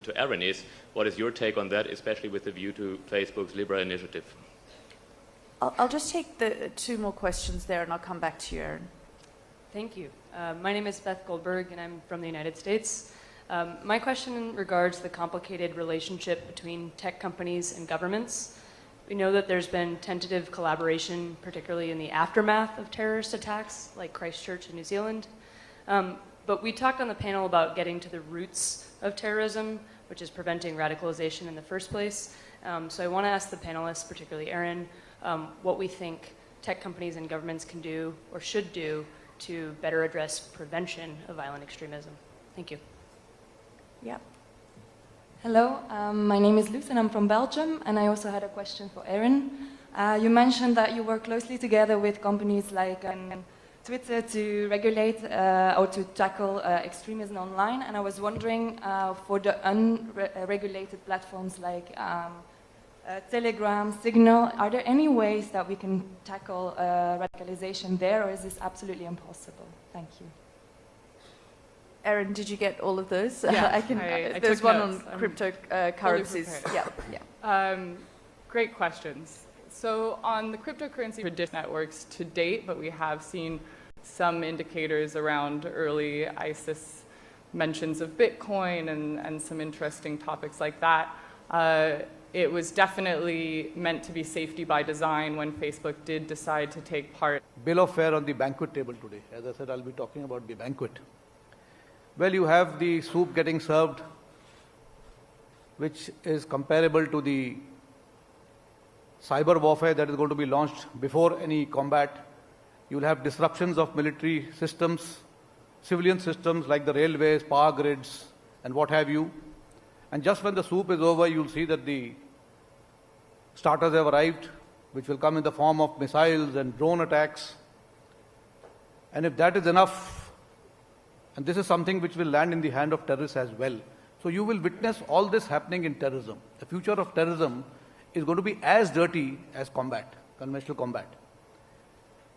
to Aaron is, what is your take on that, especially with the view to Facebook's Libra initiative? I'll just take the two more questions there and I'll come back to you, Aaron. Thank you. My name is Beth Goldberg and I'm from the United States. My question regards the complicated relationship between tech companies and governments. We know that there's been tentative collaboration, particularly in the aftermath of terrorist attacks like Christchurch in New Zealand. But we talked on the panel about getting to the roots of terrorism, which is preventing radicalization in the first place. So I want to ask the panelists, particularly Aaron, what we think tech companies and governments can do or should do to better address prevention of violent extremism. Thank you. Yeah. Hello, my name is Luce and I'm from Belgium, and I also had a question for Aaron. You mentioned that you work closely together with companies like Twitter to regulate or to tackle extremism online, and I was wondering for the unregulated platforms like Telegram, Signal, are there any ways that we can tackle radicalization there, or is this absolutely impossible? Thank you. Aaron, did you get all of those? Yeah, I there's took one notes. on cryptocurrencies. Yeah. Great questions. So on the cryptocurrency networks to date, but we have seen some indicators around early ISIS mentions of Bitcoin and some interesting topics like that. It was definitely meant to be safety by design when Facebook did decide to take part. Bill of fare on the banquet table today. As I said, I'll be talking about the banquet. Well, you have the soup getting served, which is comparable to the cyber warfare that is going to be launched before any combat. You'll have disruptions of military systems, civilian systems like the railways, power grids, and what have you. And just when the soup is over, you'll see that the starters have arrived, which will come in the form of missiles and drone attacks. And if that is enough, and this is something which will land in the hand of terrorists as well. So you will witness all this happening in terrorism. The future of terrorism is going to be as dirty as combat, conventional combat.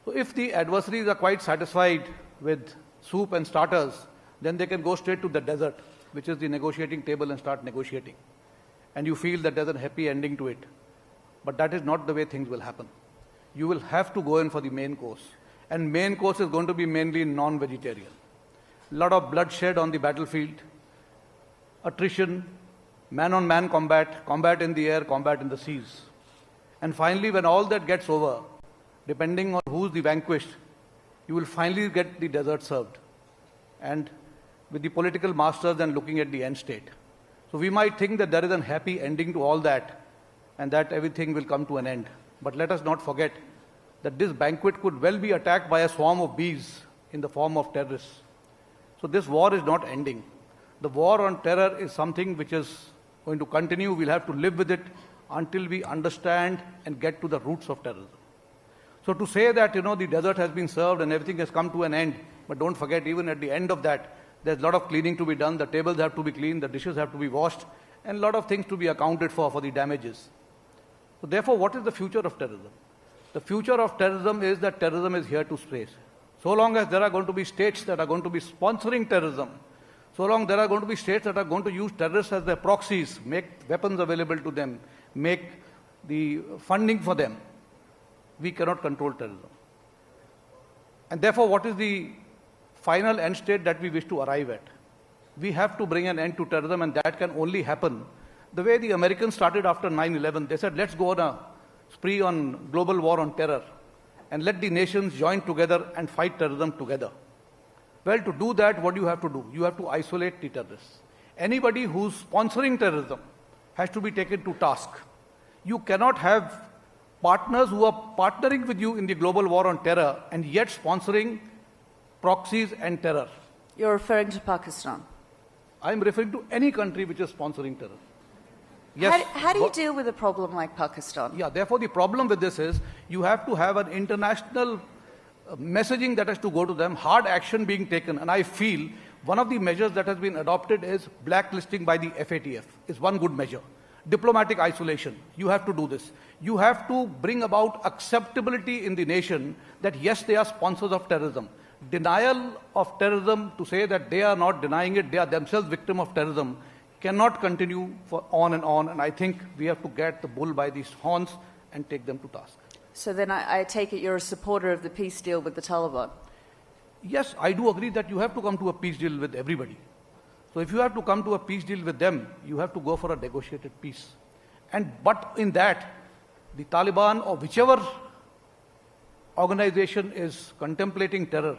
So if the adversaries are quite satisfied with soup and starters, then they can go straight to the desert, which is the negotiating table, and start negotiating. And you feel that there's a happy ending to it. But that is not the way things will happen. You will have to go in for the main course. And main course is going to be mainly non-vegetarian. A lot of bloodshed on the battlefield, attrition, man-on-man combat, combat in the air, combat in the seas. And finally, when all that gets over, depending on who's the vanquished, you will finally get the desert served. And with the political masters then looking at the end state. So we might think that there is a happy ending to all that and that everything will come to an end. But let us not forget that this banquet could well be attacked by a swarm of bees in the form of terrorists. So this war is not ending. The war on terror is something which is going to continue. We'll have to live with it until we understand and get to the roots of terrorism. So to say that, the desert has been served and everything has come to an end, but don't forget, even at the end of that, there's a lot of cleaning to be done. The tables have to be cleaned, the dishes have to be washed, and a lot of things to be accounted for the damages. So therefore, what is the future of terrorism? The future of terrorism is that terrorism is here to stay. So long as there are going to be states that are going to be sponsoring terrorism, so long there are going to be states that are going to use terrorists as their proxies, make weapons available to them, make the funding for them, we cannot control terrorism. And therefore, what is the final end state that we wish to arrive at? We have to bring an end to terrorism, and that can only happen the way the Americans started after 9/11. They said, let's go on a spree on global war on terror and let the nations join together and fight terrorism together. Well, to do that, what do you have to do? You have to isolate the terrorists. Anybody who's sponsoring terrorism has to be taken to task. You cannot have partners who are partnering with you in the global war on terror and yet sponsoring proxies and terror. You're referring to Pakistan? I'm referring to any country which is sponsoring terror. Yes. How do you deal with a problem like Pakistan? Yeah, therefore the problem with this is you have to have an international messaging that has to go to them, hard action being taken. And I feel one of the measures that has been adopted is blacklisting by the FATF is one good measure. Diplomatic isolation. You have to do this. You have to bring about acceptability in the nation that yes, they are sponsors of terrorism. Denial of terrorism, to say that they are not denying it, they are themselves victim of terrorism, cannot continue for on, and I think we have to get the bull by these horns and take them to task. So then I take it you're a supporter of the peace deal with the Taliban. Yes, I do agree that you have to come to a peace deal with everybody. So if you have to come to a peace deal with them, you have to go for a negotiated peace. But in that, the Taliban or whichever organization is contemplating terror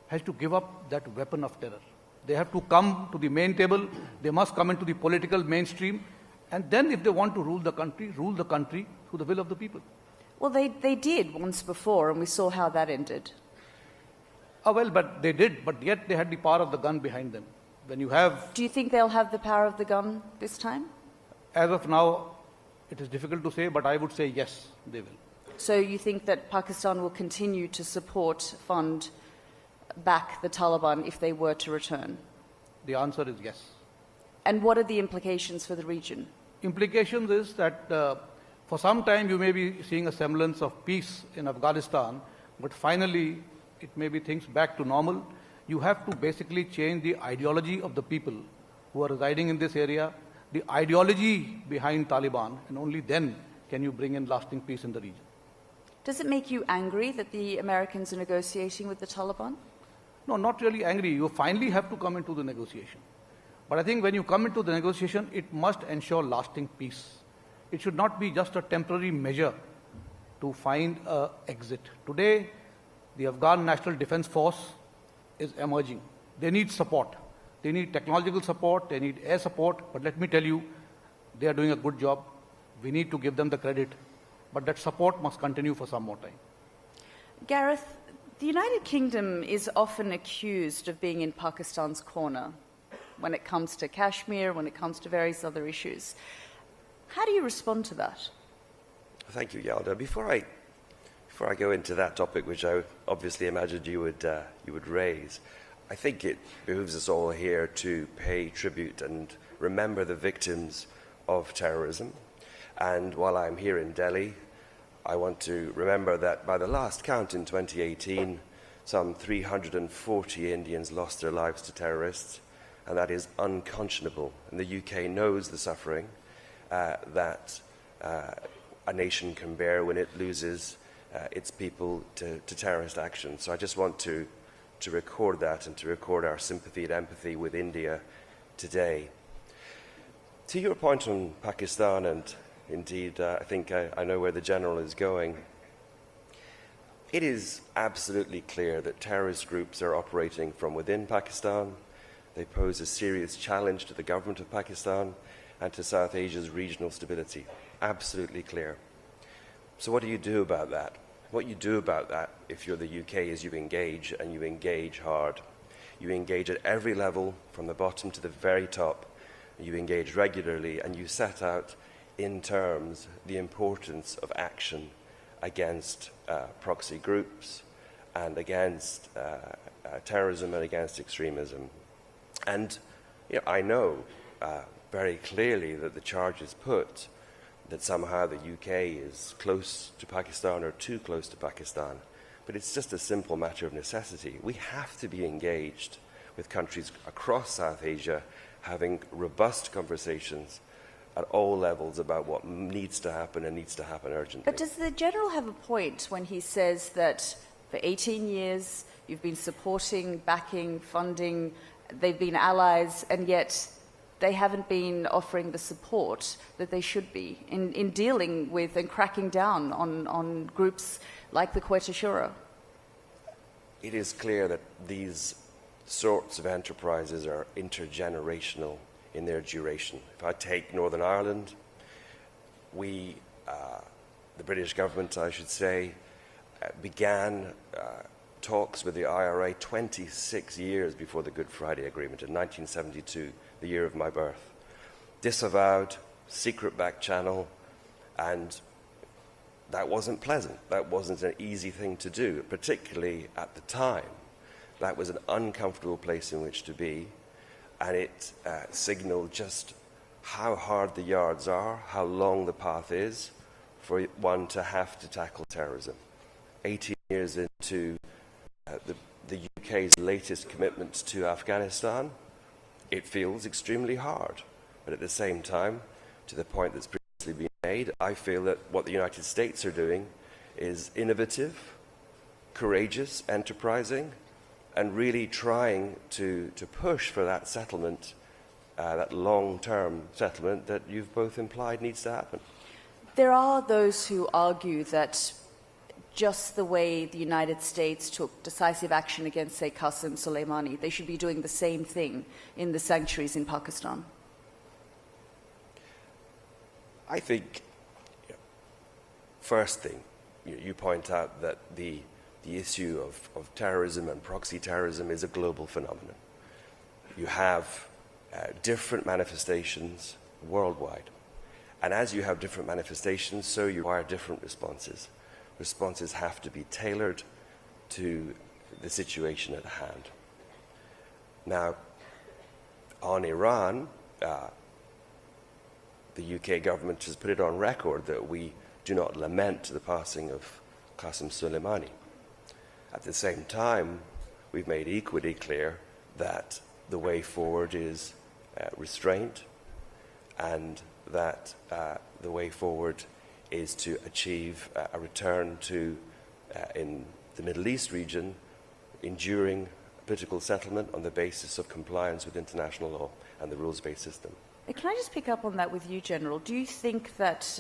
has to give up that weapon of terror. They have to come to the main table, they must come into the political mainstream, and then if they want to rule the country through the will of the people. Well, they did once before, and we saw how that ended. Well, but they did, but yet they had the power of the gun behind them. When you have, Do you think they'll have the power of the gun this time? as of now, it is difficult to say, but I would say yes, they will. So you think that Pakistan will continue to support, fund, back the Taliban if they were to return? The answer is yes. And what are the implications for the region? Implications is that for some time you may be seeing a semblance of peace in Afghanistan, but finally it may be things back to normal. You have to basically change the ideology of the people who are residing in this area, the ideology behind Taliban, and only then can you bring in lasting peace in the region. Does it make you angry that the Americans are negotiating with the Taliban? No, not really angry. You finally have to come into the negotiation. But I think when you come into the negotiation, it must ensure lasting peace. It should not be just a temporary measure to find an exit. Today, the Afghan National Defense Force is emerging. They need support. They need technological support, they need air support, but let me tell you, they are doing a good job. We need to give them the credit, but that support must continue for some more time. Gareth, the United Kingdom is often accused of being in Pakistan's corner when it comes to Kashmir, when it comes to various other issues. How do you respond to that? Thank you, Yalda. Before I go into that topic, which I obviously imagined you would raise, I think it behooves us all here to pay tribute and remember the victims of terrorism. And while I'm here in Delhi, I want to remember that by the last count in 2018, some 340 Indians lost their lives to terrorists, and that is unconscionable. And the UK knows the suffering that a nation can bear when it loses its people to terrorist action. So I just want to record that and to record our sympathy and empathy with India today. To your point on Pakistan, and indeed I think I know where the General is going, it is absolutely clear that terrorist groups are operating from within Pakistan. They pose a serious challenge to the government of Pakistan and to South Asia's regional stability. Absolutely clear. So what do you do about that? What you do about that, if you're the UK, is you engage, and you engage hard. You engage at every level, from the bottom to the very top. You engage regularly, and you set out in terms the importance of action against proxy groups and against terrorism and against extremism. And I know very clearly that the charge is put that somehow the UK is close to Pakistan or too close to Pakistan. But it's just a simple matter of necessity. We have to be engaged with countries across South Asia, having robust conversations at all levels about what needs to happen and needs to happen urgently. But does the General have a point when he says that for 18 years you've been supporting, backing, funding, they've been allies, and yet they haven't been offering the support that they should be in dealing with and cracking down on groups like the Quetta Shura? It is clear that these sorts of enterprises are intergenerational in their duration. If I take Northern Ireland, the British government, I should say, began talks with the IRA 26 years before the Good Friday Agreement in 1972, the year of my birth. Disavowed, secret back channel, and that wasn't pleasant. That wasn't an easy thing to do, particularly at the time. That was an uncomfortable place in which to be, and it signaled just how hard the yards are, how long the path is for one to have to tackle terrorism. 18 years into the UK's latest commitment to Afghanistan, it feels extremely hard. But at the same time, to the point that's previously been made, I feel that what the United States are doing is innovative, courageous, enterprising, and really trying to push for that settlement, that long-term settlement that you've both implied needs to happen. There are those who argue that just the way the United States took decisive action against, say, Qasem Soleimani, they should be doing the same thing in the sanctuaries in Pakistan. I think, first thing, you point out that the issue of terrorism and proxy terrorism is a global phenomenon. You have different manifestations worldwide. And as you have different manifestations, so you require different responses. Responses have to be tailored to the situation at hand. Now, on Iran, the UK government has put it on record that we do not lament the passing of Qasem Soleimani. At the same time, we've made equally clear that the way forward is restraint, and that the way forward is to achieve a return to, in the Middle East region, enduring political settlement on the basis of compliance with international law and the rules-based system. Can I just pick up on that with you, General? Do you think that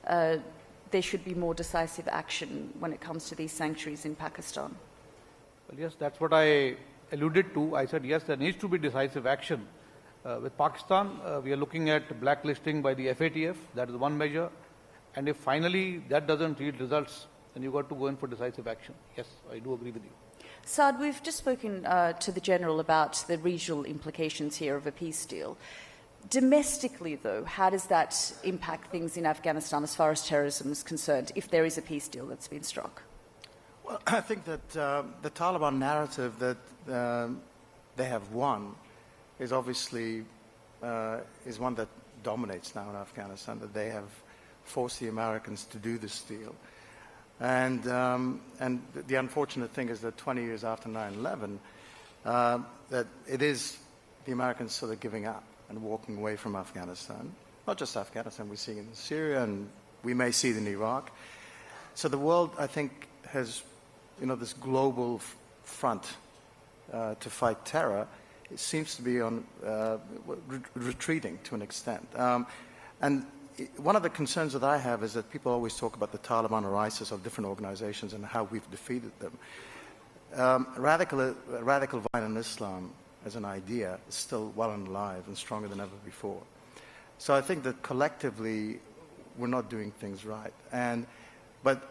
there should be more decisive action when it comes to these sanctuaries in Pakistan? Well, yes, that's what I alluded to. I said, yes, there needs to be decisive action. With Pakistan, we are looking at blacklisting by the FATF. That is one measure. And if finally that doesn't yield results, then you've got to go in for decisive action. Yes, I do agree with you. Saad, we've just spoken to the General about the regional implications here of a peace deal. Domestically, though, how does that impact things in Afghanistan as far as terrorism is concerned, if there is a peace deal that's been struck? Well, I think that the Taliban narrative that they have won is obviously is one that dominates now in Afghanistan, that they have forced the Americans to do this deal. And the unfortunate thing is that 20 years after 9/11, that it is the Americans sort of giving up and walking away from Afghanistan. Not just Afghanistan, we're seeing it in Syria, and we may see it in Iraq. So the world, I think, has, this global front to fight terror. It seems to be on retreating to an extent. And one of the concerns that I have is that people always talk about the Taliban or ISIS or different organizations and how we've defeated them. Radical violent Islam as an idea is still well and alive and stronger than ever before. So I think that collectively we're not doing things right. But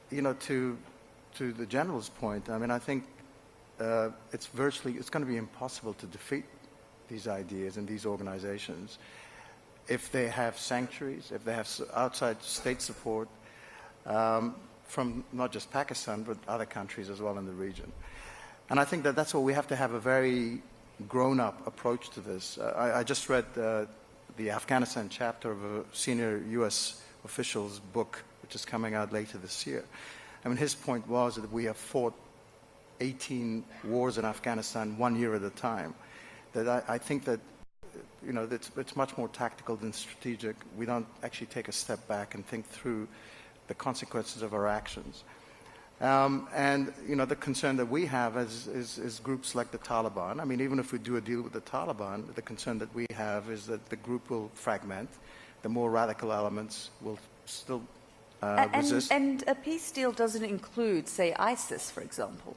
to the General's point, I mean, I think it's going to be impossible to defeat these ideas and these organizations if they have sanctuaries, if they have outside state support from not just Pakistan, but other countries as well in the region. And I think that that's why we have to have a very grown-up approach to this. I just read the Afghanistan chapter of a senior U.S. official's book, which is coming out later this year. I mean, his point was that we have fought 18 wars in Afghanistan 1 year at a time. That I think that it's much more tactical than strategic. We don't actually take a step back and think through the consequences of our actions. The concern that we have is groups like the Taliban. I mean, even if we do a deal with the Taliban, the concern that we have is that the group will fragment. The more radical elements will still resist. And a peace deal doesn't include, say, ISIS, for example.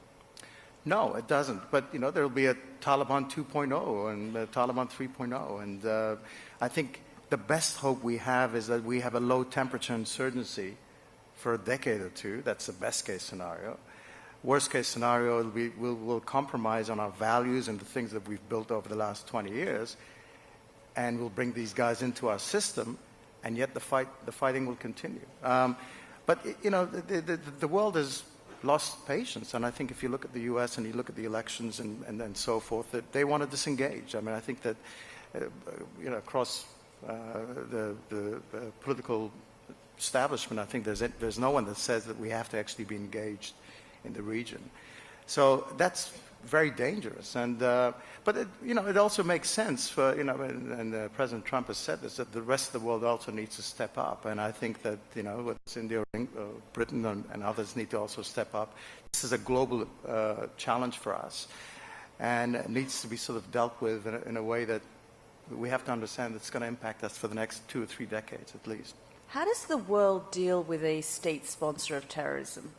No, it doesn't. But, there will be a Taliban 2.0 and a Taliban 3.0. And I think the best hope we have is that we have a low-temperature insurgency for a decade or two. That's the best-case scenario. Worst-case scenario, we'll compromise on our values and the things that we've built over the last 20 years, and we'll bring these guys into our system, and yet the fighting will continue. But the world has lost patience, and I think if you look at the U.S. and you look at the elections and so forth, that they want to disengage. I mean, I think that across the political establishment, I think there's no one that says that we have to actually be engaged in the region. So that's very dangerous. And but it also makes sense for and President Trump has said this, that the rest of the world also needs to step up. And I think that whether it's India, or Britain, and others need to also step up. This is a global challenge for us, and it needs to be sort of dealt with in a way that we have to understand that it's going to impact us for the next 2 or 3 decades at least. How does the world deal with a state sponsor of terrorism?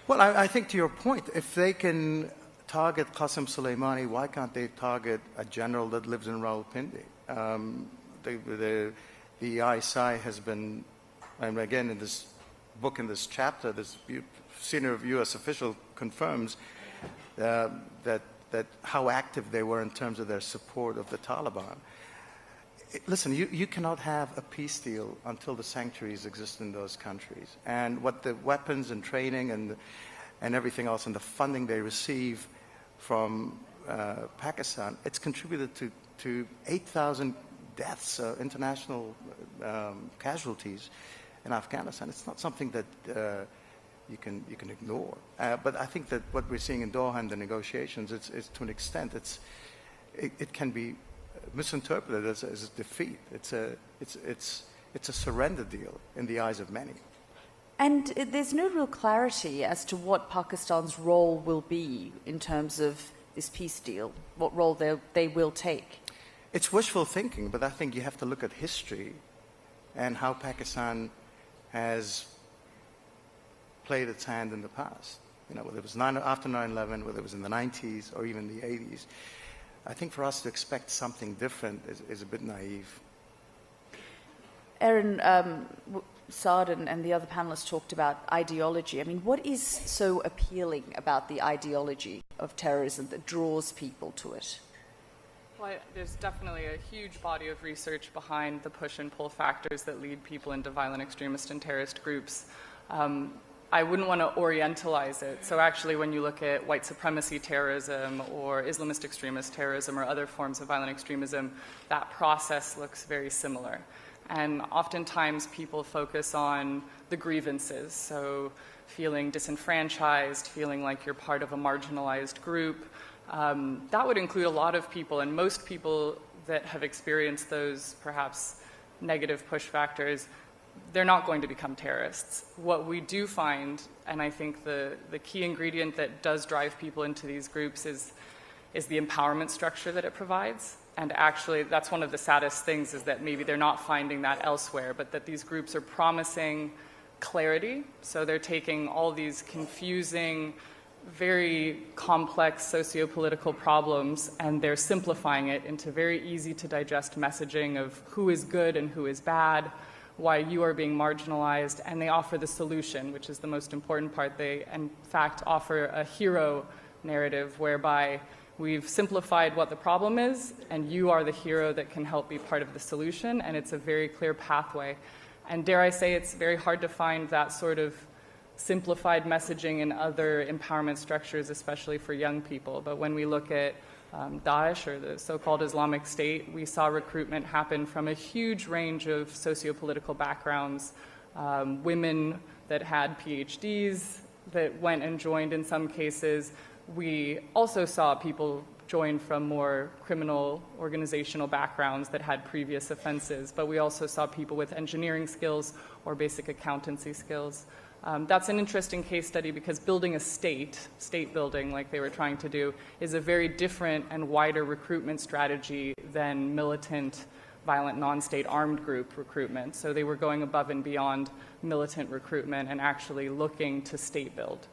Well, I think to your point, if they can target Qasem Soleimani, why can't they target a general that lives in Rawalpindi? The ISI has been, and again in this book, in this chapter, this senior U.S. official confirms that how active they were in terms of their support of the Taliban. Listen, you cannot have a peace deal until the sanctuaries exist in those countries. And what the weapons and training and everything else and the funding they receive from Pakistan, it's contributed to 8,000 deaths, international casualties in Afghanistan. It's not something that you can ignore. But I think that what we're seeing in Doha and the negotiations, it's to an extent, it can be misinterpreted as a defeat. It's a surrender deal in the eyes of many. And there's no real clarity as to what Pakistan's role will be in terms of this peace deal, what role they will take. It's wishful thinking, but I think you have to look at history and how Pakistan has played its hand in the past. Whether it was after 9/11, whether it was in the 90s or even the 80s. I think for us to expect something different is a bit naive. Erin, Saad and the other panelists talked about ideology. I mean, what is so appealing about the ideology of terrorism that draws people to it? Well, there's definitely a huge body of research behind the push and pull factors that lead people into violent extremist and terrorist groups. I wouldn't want to orientalize it. So actually, when you look at white supremacy terrorism or Islamist extremist terrorism or other forms of violent extremism, that process looks very similar. And oftentimes people focus on the grievances, so feeling disenfranchised, feeling like you're part of a marginalized group. That would include a lot of people, and most people that have experienced those perhaps negative push factors, they're not going to become terrorists. What we do find, and I think the key ingredient that does drive people into these groups is the empowerment structure that it provides. And actually, that's one of the saddest things, is that maybe they're not finding that elsewhere, but that these groups are promising clarity. So they're taking all these confusing, very complex socio-political problems, and they're simplifying it into very easy to digest messaging of who is good and who is bad, why you are being marginalized, and they offer the solution, which is the most important part. They, in fact, offer a hero narrative whereby we've simplified what the problem is, and you are the hero that can help be part of the solution, and it's a very clear pathway. And dare I say, it's very hard to find that sort of simplified messaging in other empowerment structures, especially for young people. But when we look at Daesh, or the so-called Islamic State, we saw recruitment happen from a huge range of socio-political backgrounds, women that had PhDs that went and joined in some cases. We also saw people join from more criminal organizational backgrounds that had previous offenses, but we also saw people with engineering skills or basic accountancy skills. That's an interesting case study because building a state building like they were trying to do, is a very different and wider recruitment strategy than militant, violent, non-state armed group recruitment. So they were going above and beyond militant recruitment and actually looking to state build.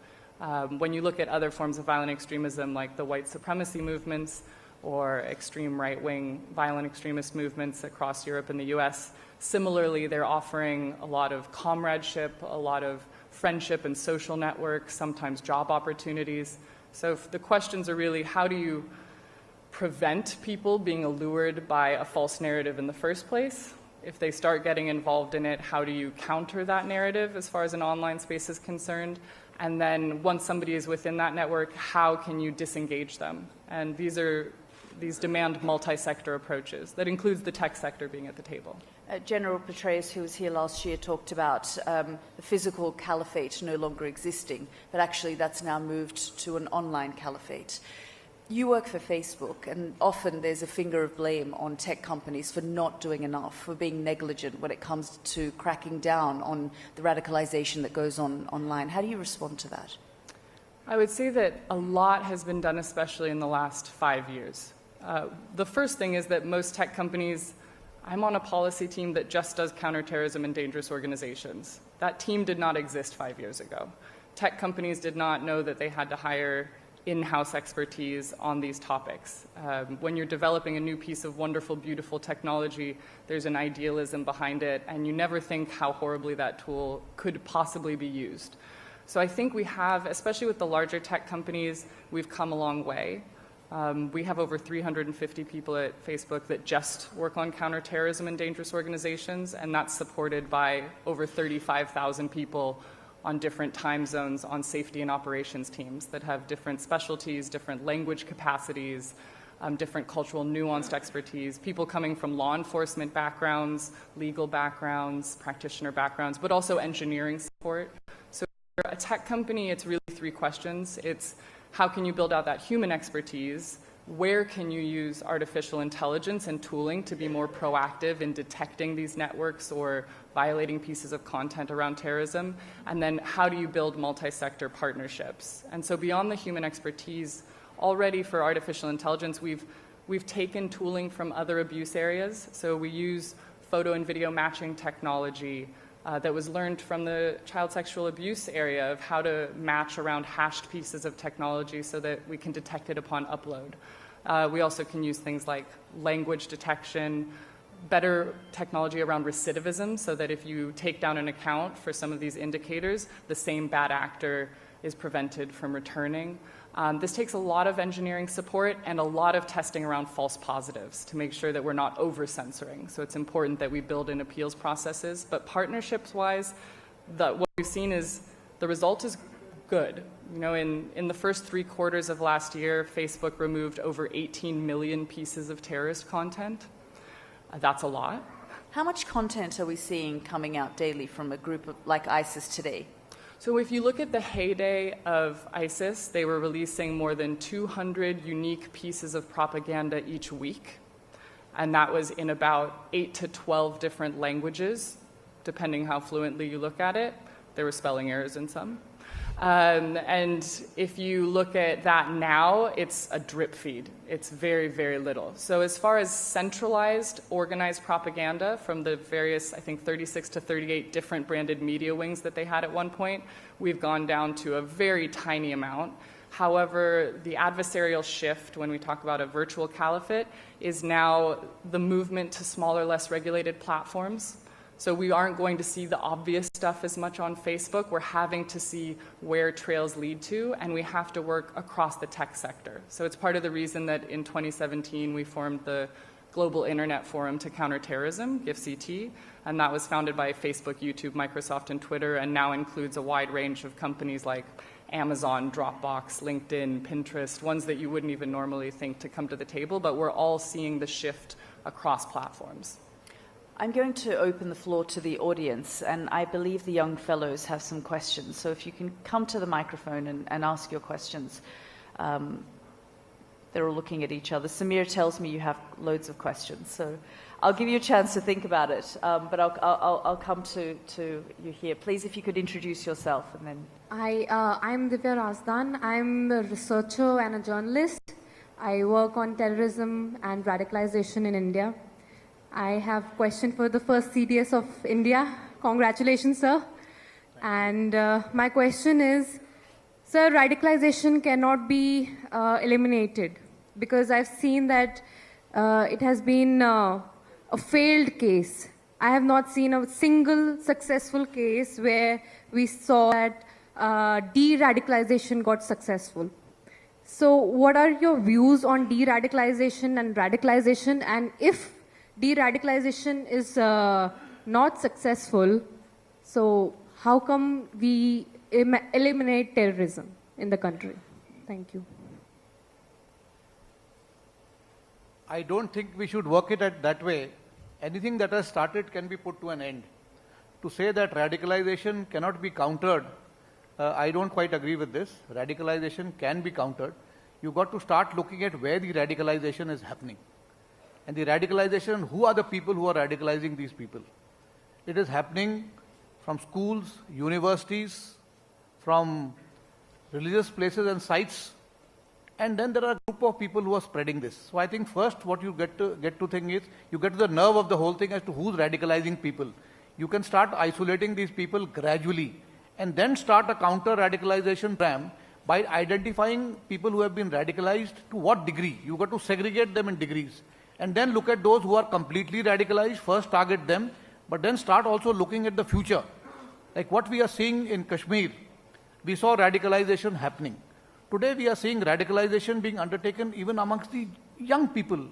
When you look at other forms of violent extremism like the white supremacy movements or extreme right-wing violent extremist movements across Europe and the US, similarly they're offering a lot of comradeship, a lot of friendship and social networks, sometimes job opportunities. So the questions are really, how do you prevent people being allured by a false narrative in the first place? If they start getting involved in it, how do you counter that narrative as far as an online space is concerned? And then once somebody is within that network, how can you disengage them? And these are these demand multi-sector approaches. That includes the tech sector being at the table. General Petraeus, who was here last year, talked about the physical caliphate no longer existing, but actually that's now moved to an online caliphate. You work for Facebook, and often there's a finger of blame on tech companies for not doing enough, for being negligent when it comes to cracking down on the radicalization that goes on online. How do you respond to that? I would say that a lot has been done, especially in the last 5 years. The first thing is that most tech companies, I'm on a policy team that just does counterterrorism and dangerous organizations. That team did not exist 5 years ago. Tech companies did not know that they had to hire in-house expertise on these topics. When you're developing a new piece of wonderful, beautiful technology, there's an idealism behind it, and you never think how horribly that tool could possibly be used. So I think we have, especially with the larger tech companies, we've come a long way. We have over 350 people at Facebook that just work on counterterrorism and dangerous organizations, and that's supported by over 35,000 people on different time zones on safety and operations teams that have different specialties, different language capacities, different cultural nuanced expertise, people coming from law enforcement backgrounds, legal backgrounds, practitioner backgrounds, but also engineering support. So for a tech company, it's really 3 questions. It's how can you build out that human expertise? Where can you use artificial intelligence and tooling to be more proactive in detecting these networks or violating pieces of content around terrorism? And then how do you build multi-sector partnerships? And so beyond the human expertise, already for artificial intelligence, we've taken tooling from other abuse areas. So we use photo and video matching technology that was learned from the child sexual abuse area of how to match around hashed pieces of technology so that we can detect it upon upload. We also can use things like language detection, better technology around recidivism so that if you take down an account for some of these indicators, the same bad actor is prevented from returning. This takes a lot of engineering support and a lot of testing around false positives to make sure that we're not over-censoring. So it's important that we build in appeals processes. But partnerships-wise, what we've seen is the result is good. You know, in the first 3 quarters of last year, Facebook removed over 18 million pieces of terrorist content. That's a lot. How much content are we seeing coming out daily from a group like ISIS today? So if you look at the heyday of ISIS, they were releasing more than 200 unique pieces of propaganda each week. And that was in about 8 to 12 different languages, depending how fluently you look at it. There were spelling errors in some. And if you look at that now, it's a drip feed. It's very, very little. So as far as centralized, organized propaganda from the various, I think, 36 to 38 different branded media wings that they had at one point, we've gone down to a very tiny amount. However, the adversarial shift, when we talk about a virtual caliphate, is now the movement to smaller, less regulated platforms. So we aren't going to see the obvious stuff as much on Facebook. We're having to see where trails lead to, and we have to work across the tech sector. So it's part of the reason that in 2017 we formed the Global Internet Forum to Counter Terrorism, GIFCT, and that was founded by Facebook, YouTube, Microsoft, and Twitter, and now includes a wide range of companies like Amazon, Dropbox, LinkedIn, Pinterest, ones that you wouldn't even normally think to come to the table, but we're all seeing the shift across platforms. I'm going to open the floor to the audience, and I believe the young fellows have some questions. So if you can come to the microphone and ask your questions. They're all looking at each other. Samir tells me you have loads of questions, so I'll give you a chance to think about it, but I'll come to you here. Please, if you could introduce yourself, and then... I'm Divya Razdan. I'm a researcher and a journalist. I work on terrorism and radicalization in India. I have a question for the first CDS of India. Congratulations, sir. And my question is, sir, radicalization cannot be eliminated because I've seen that it has been a failed case. I have not seen a single successful case where we saw that de-radicalization got successful. So what are your views on de-radicalization and radicalization? And if de-radicalization is not successful, so how come we eliminate terrorism in the country? Thank you. I don't think we should work it at that way. Anything that has started can be put to an end. To say that radicalization cannot be countered, I don't quite agree with this. Radicalization can be countered. You've got to start looking at where the radicalization is happening. And the radicalization, who are the people who are radicalizing these people? It is happening from schools, universities, from religious places and sites. And then there are a group of people who are spreading this. So I think first what you get to think is, you get to the nerve of the whole thing as to who's radicalizing people. You can start isolating these people gradually and then start a counter-radicalization program by identifying people who have been radicalized to what degree. You've got to segregate them in degrees. And then look at those who are completely radicalized, first target them, but then start also looking at the future. Like what we are seeing in Kashmir, we saw radicalization happening. Today we are seeing radicalization being undertaken even amongst the young people.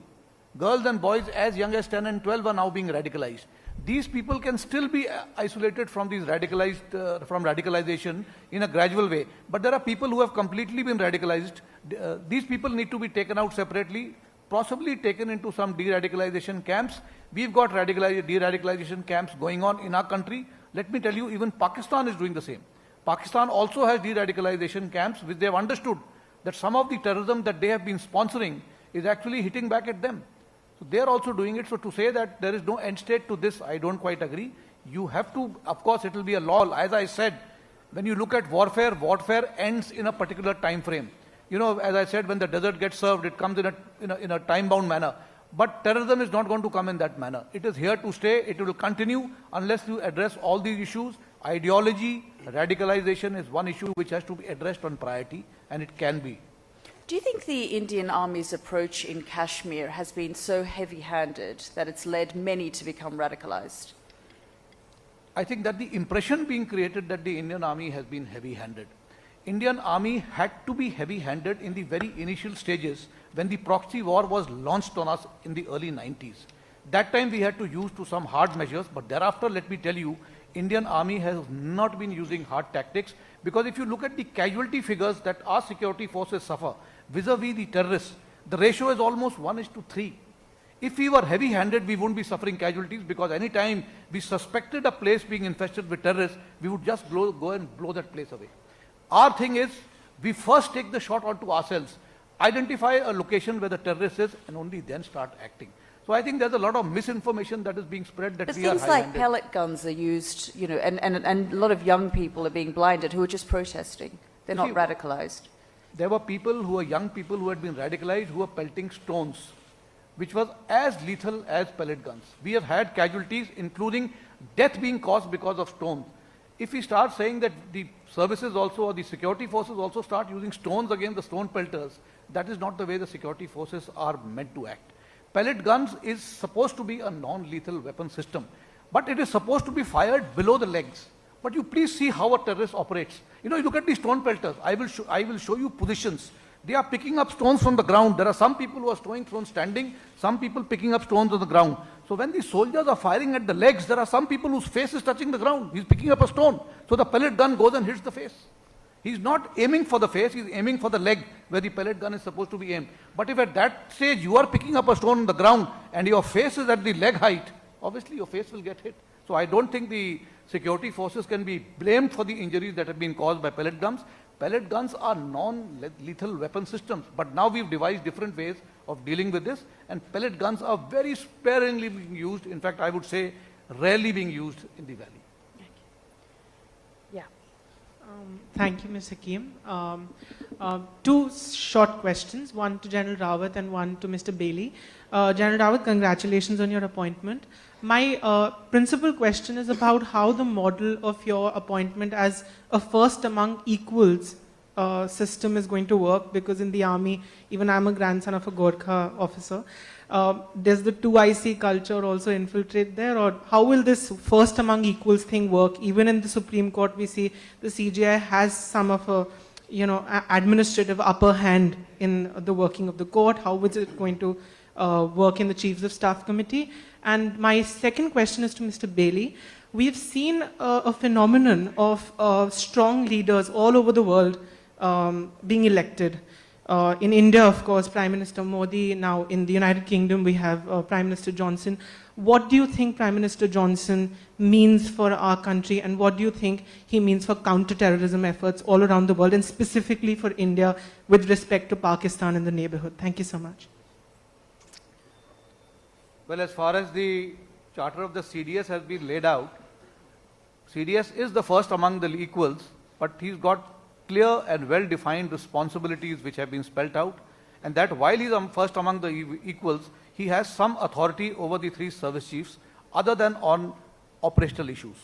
Girls and boys as young as 10 and 12 are now being radicalized. These people can still be isolated from these radicalization in a gradual way. But there are people who have completely been radicalized. These people need to be taken out separately, possibly taken into some de-radicalization camps. We've got de-radicalization camps going on in our country. Let me tell you, even Pakistan is doing the same. Pakistan also has de-radicalization camps, which they have understood that some of the terrorism that they have been sponsoring is actually hitting back at them. So they are also doing it. So to say that there is no end state to this, I don't quite agree. You have to, of course, it will be a law. As I said, when you look at warfare, warfare ends in a particular time frame. You know, as I said, when the dessert gets served, it comes in a time-bound manner. But terrorism is not going to come in that manner. It is here to stay. It will continue unless you address all these issues. Ideology, radicalization is one issue which has to be addressed on priority, and it can be. Do you think the Indian Army's approach in Kashmir has been so heavy-handed that it's led many to become radicalized? I think that the impression being created that the Indian Army has been heavy-handed. Indian Army had to be heavy-handed in the very initial stages when the proxy war was launched on us in the early 90s. That time we had to use to some hard measures, but thereafter, let me tell you, Indian Army has not been using hard tactics, because if you look at the casualty figures that our security forces suffer vis-a-vis the terrorists, the ratio is almost 1:3. If we were heavy-handed, we wouldn't be suffering casualties, because any time we suspected a place being infested with terrorists, we would just go and blow that place away. Our thing is, we first take the shot onto ourselves, identify a location where the terrorist is, and only then start acting. So I think there's a lot of misinformation that is being spread that but we are things like pellet guns are used, you know, and a lot of young people are being blinded who are just protesting. They're not radicalized. There were people who were young people who had been radicalized who were pelting stones, which was as lethal as pellet guns. We have had casualties, including death being caused because of stones. If we start saying that the services also, or the security forces also start using stones against the stone pelters, that is not the way the security forces are meant to act. Pellet guns is supposed to be a non-lethal weapon system, but it is supposed to be fired below the legs. But you please see how a terrorist operates. You know, you look at these stone pelters. I will show you positions. They are picking up stones from the ground. There are some people who are throwing stones standing, some people picking up stones on the ground. So when the soldiers are firing at the legs, there are some people whose face is touching the ground. He's picking up a stone. So the pellet gun goes and hits the face. He's not aiming for the face, he's aiming for the leg where the pellet gun is supposed to be aimed. But if at that stage you are picking up a stone on the ground and your face is at the leg height, obviously your face will get hit. So I don't think the security forces can be blamed for the injuries that have been caused by pellet guns. Pellet guns are non-lethal weapon systems, but now we've devised different ways of dealing with this, and pellet guns are very sparingly being used. In fact, I would say rarely being used in the valley. Thank you, Ms. Hakim. Two short questions, one to General Rawat and one to Mr. Bailey. General Rawat, congratulations on your appointment. My principal question is about how the model of your appointment as a first among equals system is going to work, because in the army, even I'm a grandson of a Gorkha officer. Does the 2IC culture also infiltrate there, or how will this first among equals thing work? Even in the Supreme Court, we see the CJI has some of a, administrative upper hand in the working of the court. How is it going to work in the Chiefs of Staff Committee? And my second question is to Mr. Bailey. We've seen a phenomenon of strong leaders all over the world being elected. In India, of course, Prime Minister Modi. Now in the United Kingdom, we have Prime Minister Johnson. What do you think Prime Minister Johnson means for our country, and what do you think he means for counter-terrorism efforts all around the world, and specifically for India with respect to Pakistan and the neighborhood? Thank you so much. Well, as far as the charter of the CDS has been laid out, CDS is the first among the equals, but he's got clear and well-defined responsibilities which have been spelt out, and that while he's first among the equals, he has some authority over the 3 service chiefs other than on operational issues.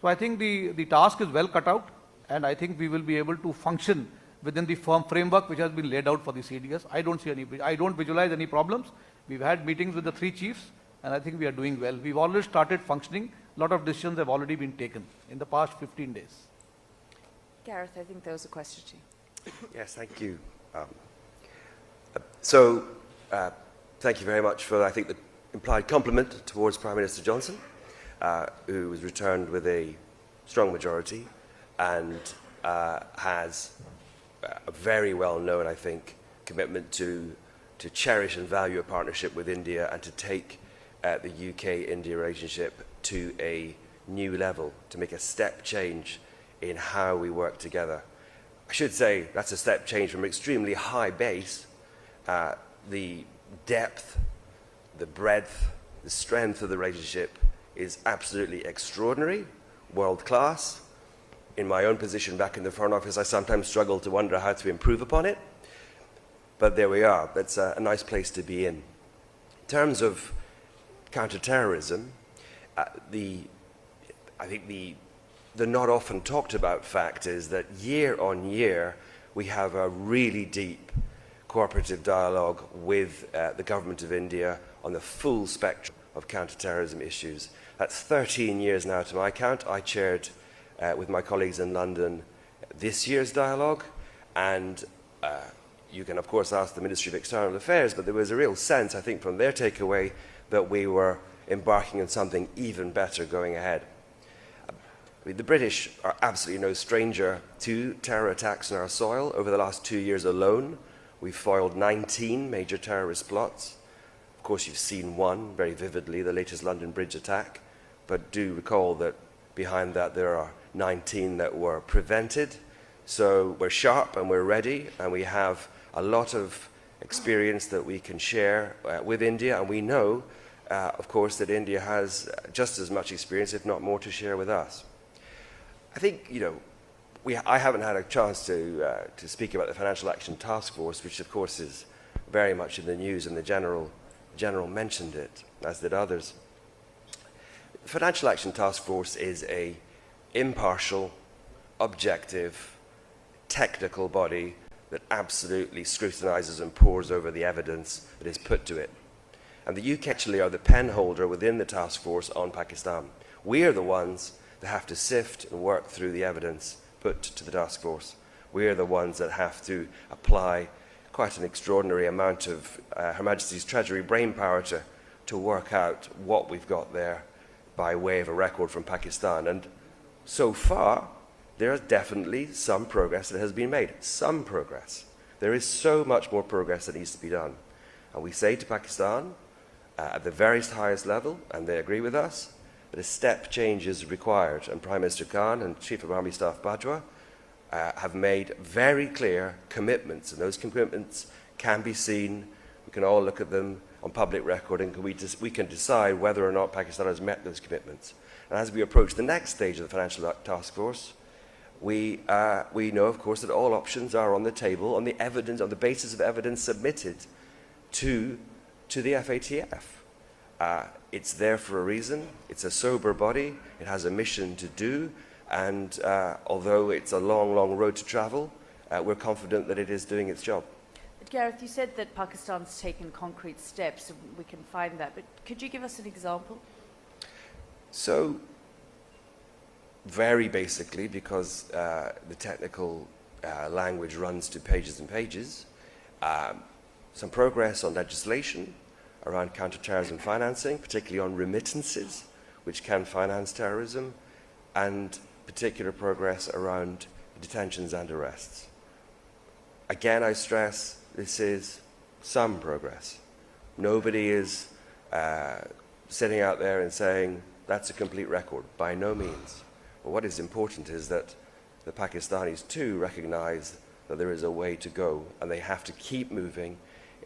So I think the task is well cut out, and I think we will be able to function within the firm framework which has been laid out for the CDS. I don't visualize any problems. We've had meetings with the 3 chiefs, and I think we are doing well. We've already started functioning. A lot of decisions have already been taken in the past 15 days. Gareth, I think there was a question to you. Yes, thank you. Thank you very much for, I think, the implied compliment towards Prime Minister Johnson, who was returned with a strong majority and has a very well-known, I think, commitment to cherish and value a partnership with India and to take the UK-India relationship to a new level, to make a step change in how we work together. I should say that's a step change from an extremely high base. The depth, the breadth, the strength of the relationship is absolutely extraordinary, world-class. In my own position back in the Foreign Office, I sometimes struggle to wonder how to improve upon it. But there we are. That's a nice place to be in. In terms of counter-terrorism, I think the not often talked about fact is that year on year we have a really deep cooperative dialogue with the government of India on the full spectrum of counter-terrorism issues. That's 13 years now to my count. I chaired with my colleagues in London this year's dialogue, and you can of course ask the Ministry of External Affairs, but there was a real sense, I think, from their takeaway that we were embarking on something even better going ahead. The British are absolutely no stranger to terror attacks on our soil. Over the last 2 years alone, we've foiled 19 major terrorist plots. Of course, you've seen one very vividly, the latest London Bridge attack, but do recall that behind that there are 19 that were prevented. So we're sharp and we're ready, and we have a lot of experience that we can share with India, and we know, of course, that India has just as much experience, if not more, to share with us. I think, I haven't had a chance to speak about the Financial Action Task Force, which of course is very much in the news, and the General mentioned it, as did others. The Financial Action Task Force is an impartial, objective, technical body that absolutely scrutinises and pores over the evidence that is put to it. And the UK actually are the pen holder within the task force on Pakistan. We are the ones that have to sift and work through the evidence put to the task force. We are the ones that have to apply quite an extraordinary amount of Her Majesty's Treasury brainpower to work out what we've got there by way of a record from Pakistan. And so far, there is definitely some progress that has been made. Some progress. There is so much more progress that needs to be done. And we say to Pakistan, at the very highest level, and they agree with us, that a step change is required, and Prime Minister Khan and Chief of Army Staff Bajwa have made very clear commitments, and those commitments can be seen. We can all look at them on public record, and we can decide whether or not Pakistan has met those commitments. And as we approach the next stage of the Financial Task Force, we know, of course, that all options are on the table on the evidence, on the basis of evidence submitted to the FATF. It's there for a reason. It's a sober body. It has a mission to do. And although it's a long, long road to travel, we're confident that it is doing its job. But Gareth, you said that Pakistan's taken concrete steps, and we can find that. But could you give us an example? So, very basically, because the technical language runs to pages and pages, some progress on legislation around counter-terrorism financing, particularly on remittances, which can finance terrorism, and particular progress around detentions and arrests. Again, I stress, this is some progress. Nobody is sitting out there and saying, that's a complete record, by no means. But what is important is that the Pakistanis too recognize that there is a way to go, and they have to keep moving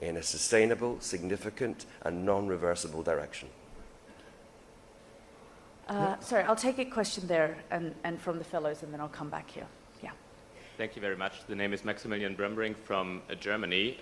in a sustainable, significant, and non-reversible direction. Sorry, I'll take a question there and from the fellows, and then I'll come back here. Yeah. Thank you very much. The name is Maximilian Brembring from Germany.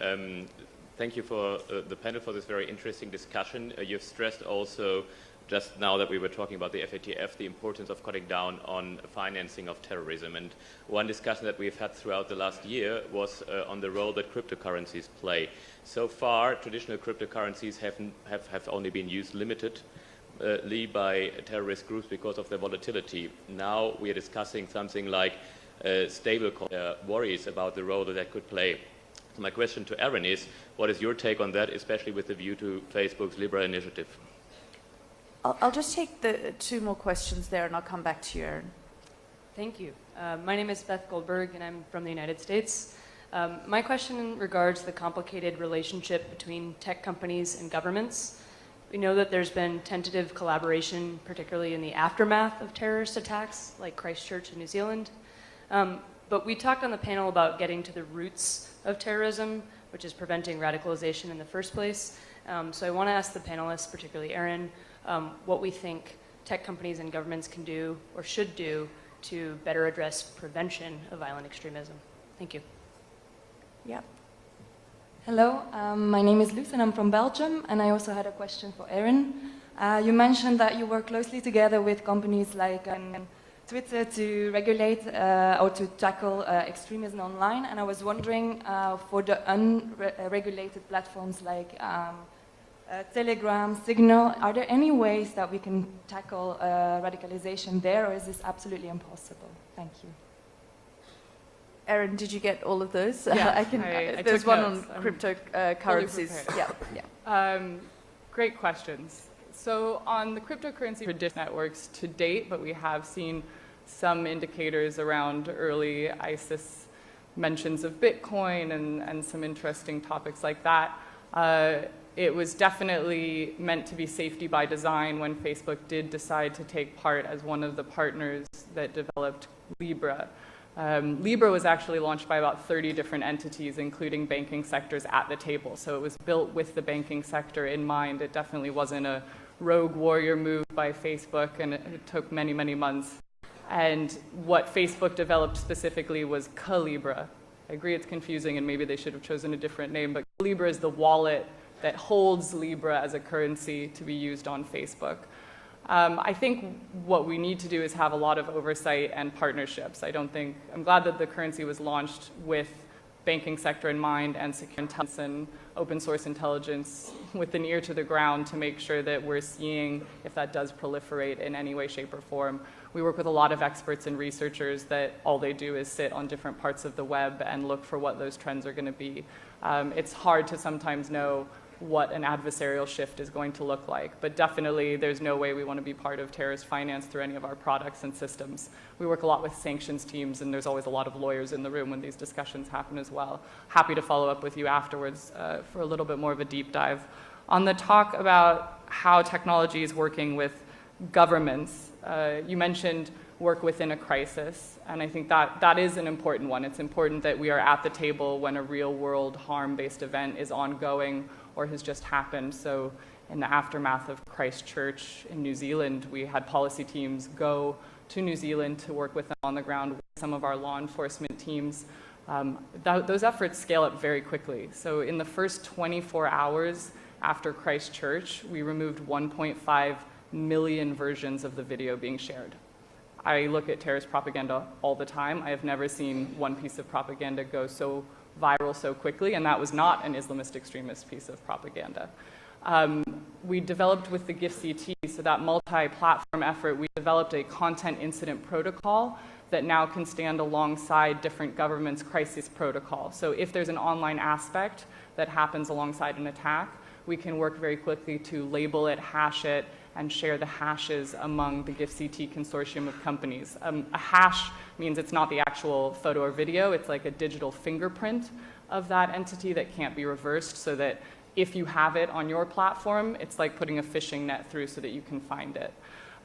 Thank you for the panel for this very interesting discussion. You've stressed also, just now that we were talking about the FATF, the importance of cutting down on financing of terrorism. And one discussion that we've had throughout the last year was on the role that cryptocurrencies play. So far, traditional cryptocurrencies have only been used limitedly by terrorist groups because of their volatility. Now we are discussing something like stablecoin worries about the role that could play. So my question to Aaron is, what is your take on that, especially with the view to Facebook's Libra initiative? I'll just take the two more questions there, and I'll come back to you, Aaron. Thank you. My name is Beth Goldberg, and I'm from the United States. My question regards the complicated relationship between tech companies and governments. We know that there's been tentative collaboration, particularly in the aftermath of terrorist attacks like Christchurch in New Zealand. But we talked on the panel about getting to the roots of terrorism, which is preventing radicalization in the first place. So I want to ask the panelists, particularly Aaron, what we think tech companies and governments can do or should do to better address prevention of violent extremism. Thank you. Yeah. Hello, my name is Luce and I'm from Belgium, and I also had a question for Aaron. You mentioned that you work closely together with companies like Twitter to regulate or to tackle extremism online, and I was wondering for the unregulated platforms like Telegram, Signal, are there any ways that we can tackle radicalization there, or is this absolutely impossible? Thank you. Aaron, did you get all of those? Yeah, I there's took one notes. on cryptocurrencies. Yeah. Great questions. So on the cryptocurrency networks to date, but we have seen some indicators around early ISIS mentions of Bitcoin and some interesting topics like that. It was definitely meant to be safety by design when Facebook did decide to take part as one of the partners that developed Libra. Libra was actually launched by about 30 different entities, including banking sectors at the table. So it was built with the banking sector in mind. It definitely wasn't a rogue warrior move by Facebook, and it took many, many months. And what Facebook developed specifically was Calibra. I agree it's confusing, and maybe they should have chosen a different name, but Calibra is the wallet that holds Libra as a currency to be used on Facebook. I think what we need to do is have a lot of oversight and partnerships. I'm glad that the currency was launched with banking sector in mind and secure intelligence and open source intelligence with an ear to the ground to make sure that we're seeing if that does proliferate in any way, shape, or form. We work with a lot of experts and researchers that all they do is sit on different parts of the web and look for what those trends are going to be. It's hard to sometimes know what an adversarial shift is going to look like. But definitely, there's no way we want to be part of terrorist finance through any of our products and systems. We work a lot with sanctions teams, and there's always a lot of lawyers in the room when these discussions happen as well. Happy to follow up with you afterwards for a little bit more of a deep dive. On the talk about how technology is working with governments, you mentioned work within a crisis, and I think that is an important one. It's important that we are at the table when a real-world harm-based event is ongoing or has just happened. So in the aftermath of Christchurch in New Zealand, we had policy teams go to New Zealand to work with them on the ground with some of our law enforcement teams. Those efforts scale up very quickly. So in the first 24 hours after Christchurch, we removed 1.5 million versions of the video being shared. I look at terrorist propaganda all the time. I have never seen one piece of propaganda go so viral so quickly, and that was not an Islamist extremist piece of propaganda. We developed with the GIFCT, so that multi-platform effort, we developed a content incident protocol that now can stand alongside different governments' crisis protocol. So if there's an online aspect that happens alongside an attack, we can work very quickly to label it, hash it, and share the hashes among the GIFCT consortium of companies. A hash means it's not the actual photo or video, it's like a digital fingerprint of that entity that can't be reversed, so that if you have it on your platform, it's like putting a fishing net through so that you can find it.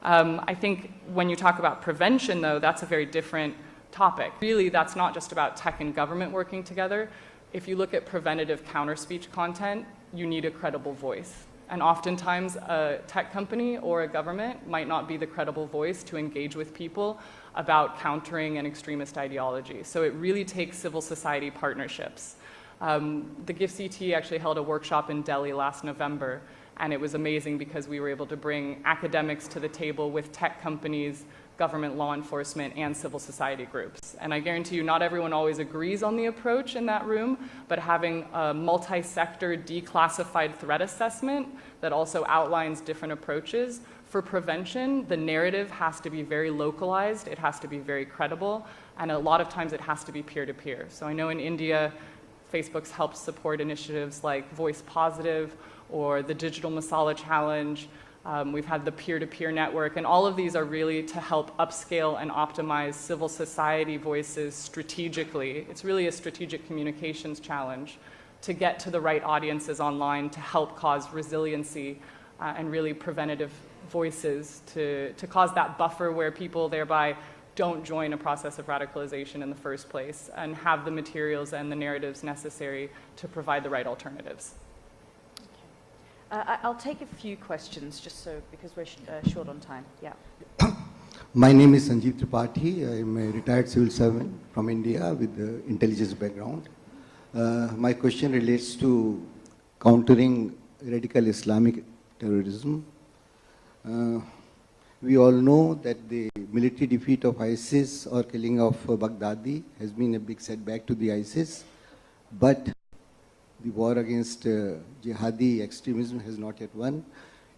I think when you talk about prevention, though, that's a very different topic. Really, that's not just about tech and government working together. If you look at preventative counter-speech content, you need a credible voice. And oftentimes, a tech company or a government might not be the credible voice to engage with people about countering an extremist ideology. So it really takes civil society partnerships. The GIFCT actually held a workshop in Delhi last November, and it was amazing because we were able to bring academics to the table with tech companies, government law enforcement, and civil society groups. And I guarantee you, not everyone always agrees on the approach in that room, but having a multi-sector declassified threat assessment that also outlines different approaches for prevention, the narrative has to be very localized, it has to be very credible, and a lot of times it has to be peer-to-peer. So I know in India, Facebook's helped support initiatives like Voice Positive or the Digital Masala Challenge. We've had the peer-to-peer network, and all of these are really to help upscale and optimize civil society voices strategically. It's really a strategic communications challenge to get to the right audiences online to help cause resiliency and really preventative voices to cause that buffer where people thereby don't join a process of radicalization in the first place and have the materials and the narratives necessary to provide the right alternatives. I'll take a few questions, just so, because we're short on time. Yeah. My name is Sanjeev Tripathi. I'm a retired civil servant from India with the intelligence background. My question relates to countering radical Islamic terrorism. We all know that the military defeat of ISIS or killing of Baghdadi has been a big setback to the ISIS, but the war against jihadi extremism has not yet won.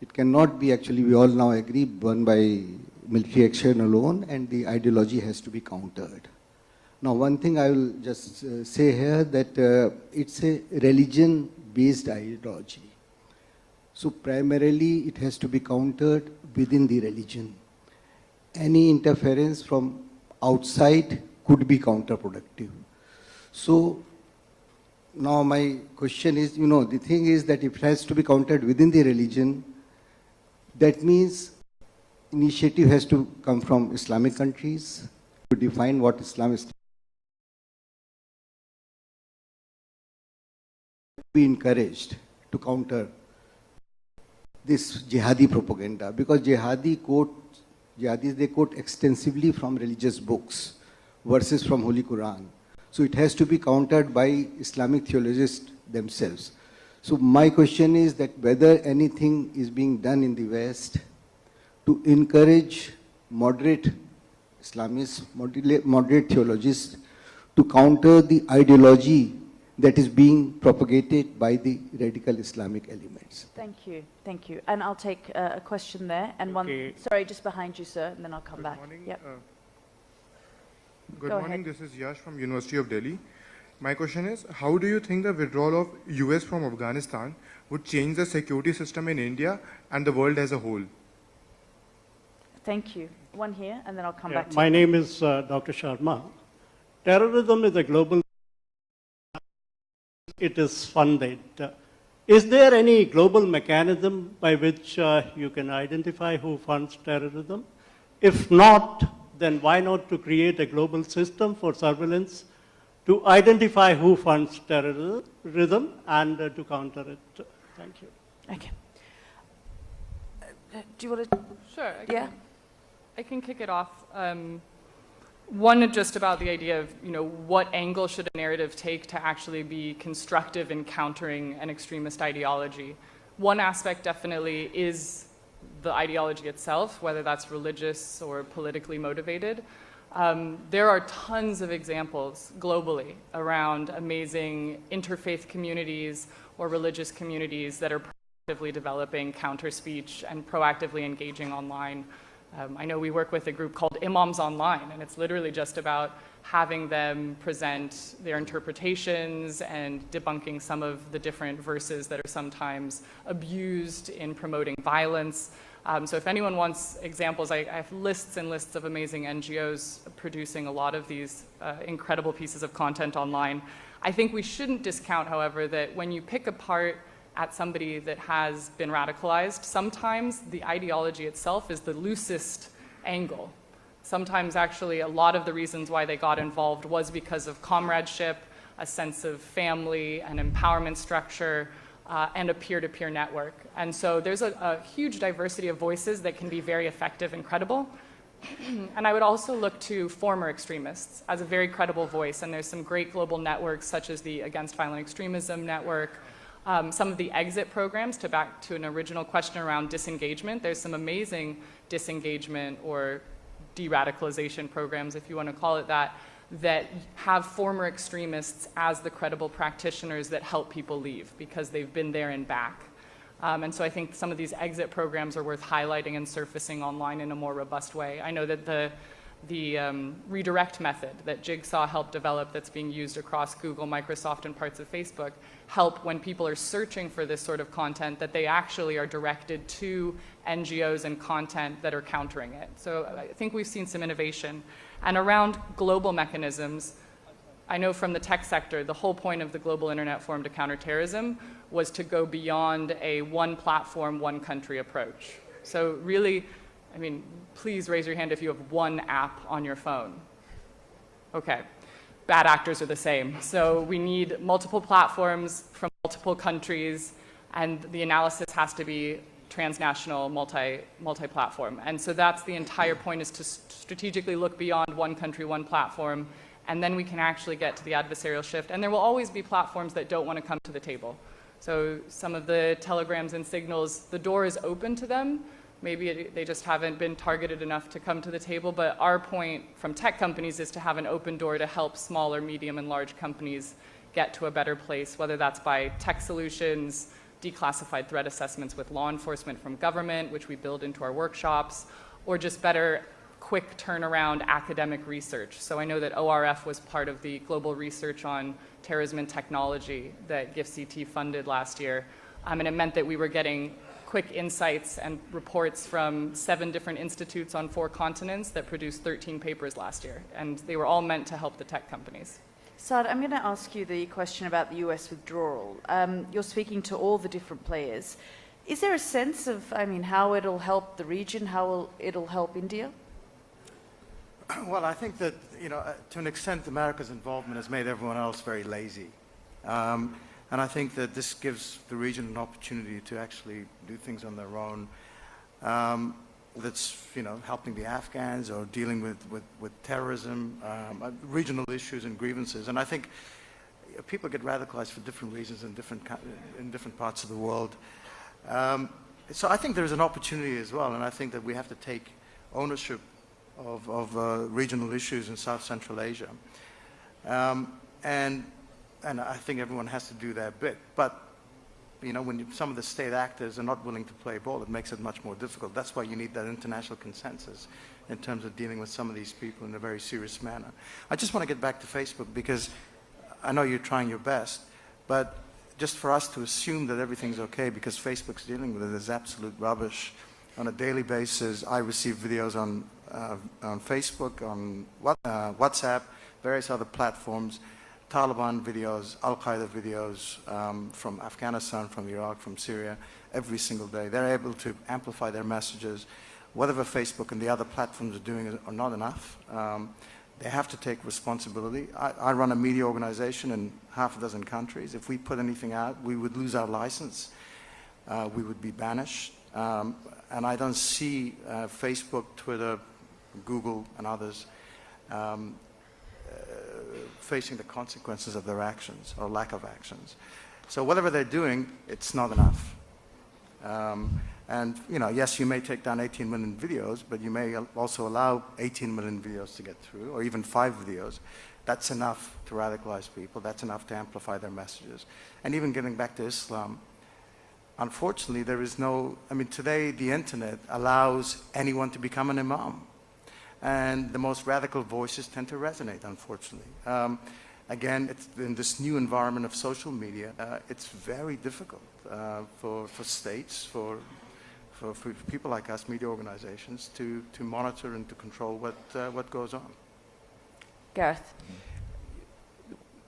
It cannot be, actually, we all now agree, won by military action alone, and the ideology has to be countered. Now, one thing I will just say here, that it's a religion-based ideology. So primarily, it has to be countered within the religion. Any interference from outside could be counterproductive. So now my question is, the thing is that if it has to be countered within the religion, that means initiative has to come from Islamic countries to define what Islam is. Be encouraged to counter this jihadi propaganda, because jihadis, they quote extensively from religious books, verses from Holy Quran. So it has to be countered by Islamic theologists themselves. So my question is that whether anything is being done in the West to encourage moderate Islamists, moderate theologists to counter the ideology that is being propagated by the radical Islamic elements. Thank you, thank you. And I'll take a question there, and Okay. one, sorry, just behind you, sir, and then I'll come back. Morning. Yep. Good Go morning, ahead. this is Yash from University of Delhi. My question is, how do you think the withdrawal of US from Afghanistan would change the security system in India and the world as a whole? Thank you. One here, and then I'll come Yeah, back to my you. name is Dr. Sharma. Terrorism is a global. It is funded. Is there any global mechanism by which you can identify who funds terrorism? If not, then why not to create a global system for surveillance to identify who funds terrorism and to counter it? Thank you. Okay. Do you want to? Sure. Yeah. I can kick it off. One, just about the idea of, what angle should a narrative take to actually be constructive in countering an extremist ideology. One aspect definitely is the ideology itself, whether that's religious or politically motivated. There are tons of examples globally around amazing interfaith communities or religious communities that are proactively developing counter-speech and proactively engaging online. I know we work with a group called Imams Online, and it's literally just about having them present their interpretations and debunking some of the different verses that are sometimes abused in promoting violence. So if anyone wants examples, I have lists and lists of amazing NGOs producing a lot of these incredible pieces of content online. I think we shouldn't discount, however, that when you pick apart at somebody that has been radicalized, sometimes the ideology itself is the loosest angle. Sometimes actually a lot of the reasons why they got involved was because of comradeship, a sense of family, an empowerment structure, and a peer-to-peer network. And so there's a huge diversity of voices that can be very effective and credible. And I would also look to former extremists as a very credible voice. And there's some great global networks such as the Against Violent Extremism Network, some of the exit programs, to back to an original question around disengagement. There's some amazing disengagement or de-radicalization programs, if you want to call it that, that have former extremists as the credible practitioners that help people leave because they've been there and back. And so I think some of these exit programs are worth highlighting and surfacing online in a more robust way. I know that the redirect method that Jigsaw helped develop that's being used across Google, Microsoft, and parts of Facebook help when people are searching for this sort of content that they actually are directed to NGOs and content that are countering it. So I think we've seen some innovation. And around global mechanisms, I know from the tech sector, the whole point of the Global Internet Forum to Counter Terrorism was to go beyond a one platform, one country approach. So really, I mean, please raise your hand if you have one app on your phone. Okay, bad actors are the same. So we need multiple platforms from multiple countries, and the analysis has to be transnational, multi-platform. And so that's the entire point, is to strategically look beyond one country, one platform, and then we can actually get to the adversarial shift. And there will always be platforms that don't want to come to the table. So some of the telegrams and signals, the door is open to them. Maybe they just haven't been targeted enough to come to the table, but our point from tech companies is to have an open door to help smaller, medium, and large companies get to a better place, whether that's by tech solutions, declassified threat assessments with law enforcement from government, which we build into our workshops, or just better, quick turnaround academic research. So I know that ORF was part of the global research on terrorism and technology that GIFCT funded last year, and it meant that we were getting quick insights and reports from 7 different institutes on 4 continents that produced 13 papers last year, and they were all meant to help the tech companies. Saad, I'm going to ask you the question about the US withdrawal. You're speaking to all the different players. Is there a sense of, I mean, how it'll help the region, how it'll help India? Well, I think that, you know, to an extent, America's involvement has made everyone else very lazy. And I think that this gives the region an opportunity to actually do things on their own. That's, you know, helping the Afghans or dealing with terrorism, regional issues and grievances. And I think people get radicalized for different reasons in different parts of the world. So I think there's an opportunity as well, and I think that we have to take ownership of regional issues in South Central Asia. And I think everyone has to do their bit. But, you know, when some of the state actors are not willing to play ball, it makes it much more difficult. That's why you need that international consensus in terms of dealing with some of these people in a very serious manner. I just want to get back to Facebook because I know you're trying your best, but just for us to assume that everything's okay because Facebook's dealing with it is absolute rubbish. On a daily basis, I receive videos on Facebook, on WhatsApp, various other platforms, Taliban videos, Al-Qaeda videos from Afghanistan, from Iraq, from Syria, every single day. They're able to amplify their messages. Whatever Facebook and the other platforms are doing are not enough. They have to take responsibility. I run a media organization in half a dozen countries. If we put anything out, we would lose our license. We would be banished. And I don't see Facebook, Twitter, Google, and others facing the consequences of their actions or lack of actions. So whatever they're doing, it's not enough. And, you know, yes, you may take down 18 million videos, but you may also allow 18 million videos to get through, or even 5 videos. That's enough to radicalize people. That's enough to amplify their messages. And even getting back to Islam, unfortunately, there is no, I mean, today the internet allows anyone to become an imam. and the most radical voices tend to resonate, unfortunately. Again, it's in this new environment of social media, it's very difficult for states, for people like us, media organizations, to monitor and to control what goes on. Gareth.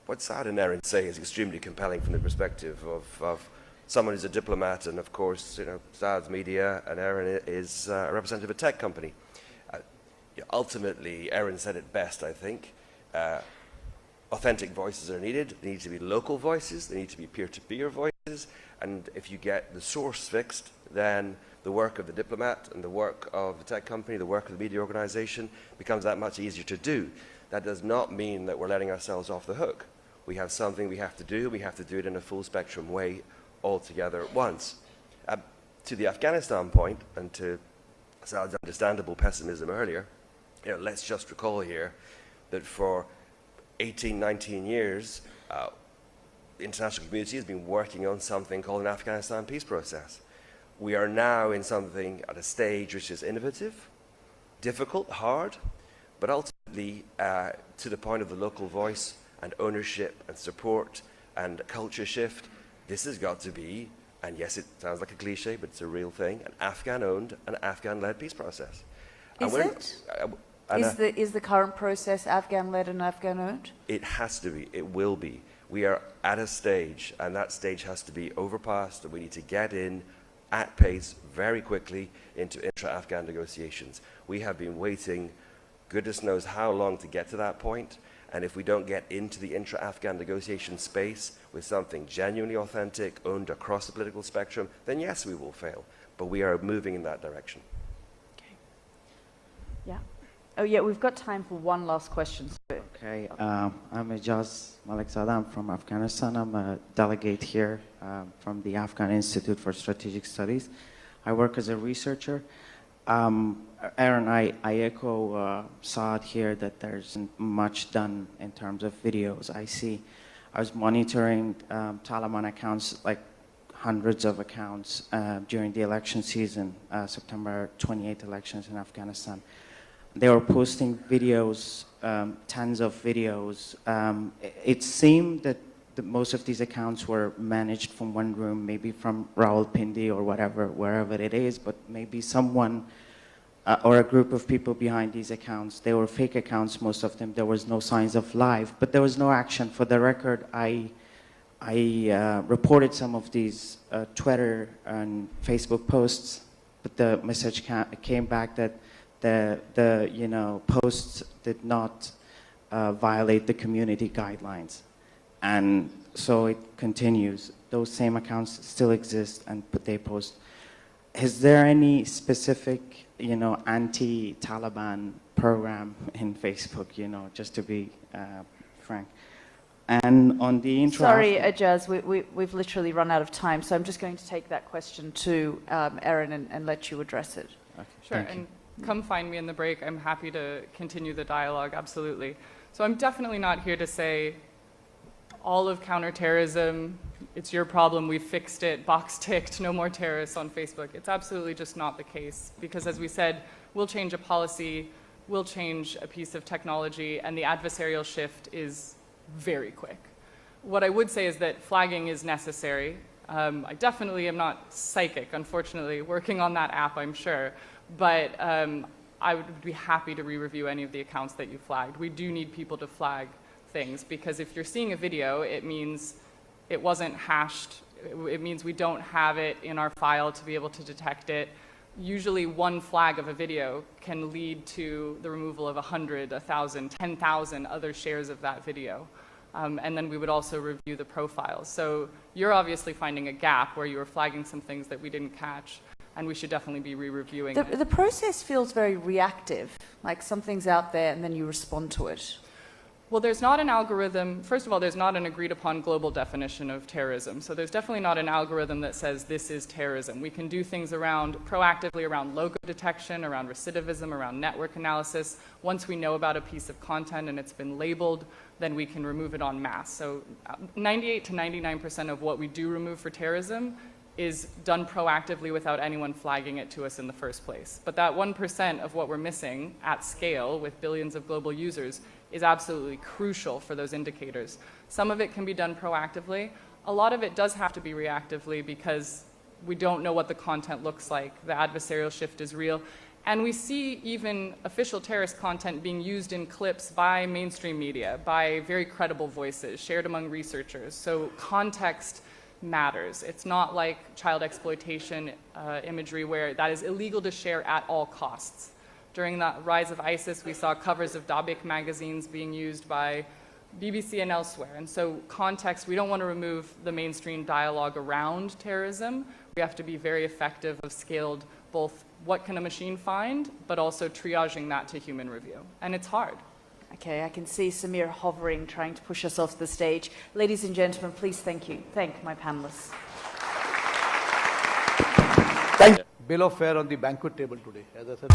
What Saad and Erin say is extremely compelling from the perspective of someone who's a diplomat, and of course, Saad's media, and Erin is a representative of a tech company. Ultimately, Erin said it best, I think. Authentic voices are needed. They need to be local voices. They need to be peer-to-peer voices. And if you get the source fixed, then the work of the diplomat and the work of the tech company, the work of the media organization becomes that much easier to do. That does not mean that we're letting ourselves off the hook. We have something we have to do. We have to do it in a full spectrum way all together at once. To the Afghanistan point, and to Saad's understandable pessimism earlier, let's just recall here that for 18, 19 years, the international community has been working on something called an Afghanistan peace process. We are now in something at a stage which is innovative, difficult, hard, but ultimately to the point of the local voice and ownership and support and culture shift. This has got to be, and yes, it sounds like a cliche, but it's a real thing, an Afghan-owned and Afghan-led peace process. Is it? Is the current process Afghan-led and Afghan-owned? It has to be. It will be. We are at a stage, and that stage has to be overpassed, and we need to get in at pace very quickly into intra-Afghan negotiations. We have been waiting goodness knows how long to get to that point, and if we don't get into the intra-Afghan negotiation space with something genuinely authentic, owned across the political spectrum, then yes, we will fail. But we are moving in that direction. Okay. Yeah. Oh, yeah, we've got time for one last question. Okay, I'm Ijaz Malikzada. I'm from Afghanistan. I'm a delegate here from the Afghan Institute for Strategic Studies. I work as a researcher. Aaron, I echo Saad here that there's much done in terms of videos. I was monitoring Taliban accounts, like hundreds of accounts during the election season, September 28th elections in Afghanistan. They were posting videos, tons of videos. It seemed that most of these accounts were managed from one room, maybe from Rawalpindi or wherever it is, but maybe someone or a group of people behind these accounts. They were fake accounts, most of them. There was no signs of life, but there was no action. For the record, I reported some of these Twitter and Facebook posts, but the message came back that the posts did not violate the community guidelines. And so it continues. Those same accounts still exist, and they post. Is there any specific, anti-Taliban program in Facebook, just to be frank? And on the Sorry, Ijaz, we've literally run out of time, so I'm just going to take that question to Erin and let you address it. Okay, sure, and come find me in the break. I'm happy to continue the dialogue, absolutely. So I'm definitely not here to say all of counterterrorism, it's your problem, we fixed it, box ticked, no more terrorists on Facebook. It's absolutely just not the case, because as we said, we'll change a policy, we'll change a piece of technology, and the adversarial shift is very quick. What I would say is that flagging is necessary. I definitely am not psychic, unfortunately, working on that app, I'm sure, but I would be happy to re-review any of the accounts that you flagged. We do need people to flag things, because if you're seeing a video, it means it wasn't hashed. It means we don't have it in our file to be able to detect it. Usually one flag of a video can lead to the removal of 100, 1,000, 10,000 other shares of that video. And then we would also review the profiles. So you're obviously finding a gap where you were flagging some things that we didn't catch, and we should definitely be re-reviewing it. The process feels very reactive, like something's out there and then you respond to it. Well, there's not an algorithm. First of all, there's not an agreed upon global definition of terrorism. So there's definitely not an algorithm that says this is terrorism. We can do things proactively around logo detection, around recidivism, around network analysis. Once we know about a piece of content and it's been labeled, then we can remove it en masse. So 98 to 99% of what we do remove for terrorism is done proactively without anyone flagging it to us in the first place. But that 1% of what we're missing at scale with billions of global users is absolutely crucial for those indicators. Some of it can be done proactively. A lot of it does have to be reactively because we don't know what the content looks like. The adversarial shift is real. And we see even official terrorist content being used in clips by mainstream media, by very credible voices, shared among researchers. So context matters. It's not like child exploitation imagery where that is illegal to share at all costs. During the rise of ISIS, we saw covers of Dabik magazines being used by BBC and elsewhere. And so context, we don't want to remove the mainstream dialogue around terrorism. We have to be very effective of scaled both what can a machine find, but also triaging that to human review. And it's hard. Okay, I can see Samir hovering, trying to push us off the stage. Ladies and gentlemen, please thank my panelists. Bill of fare on the banquet table today, as I said.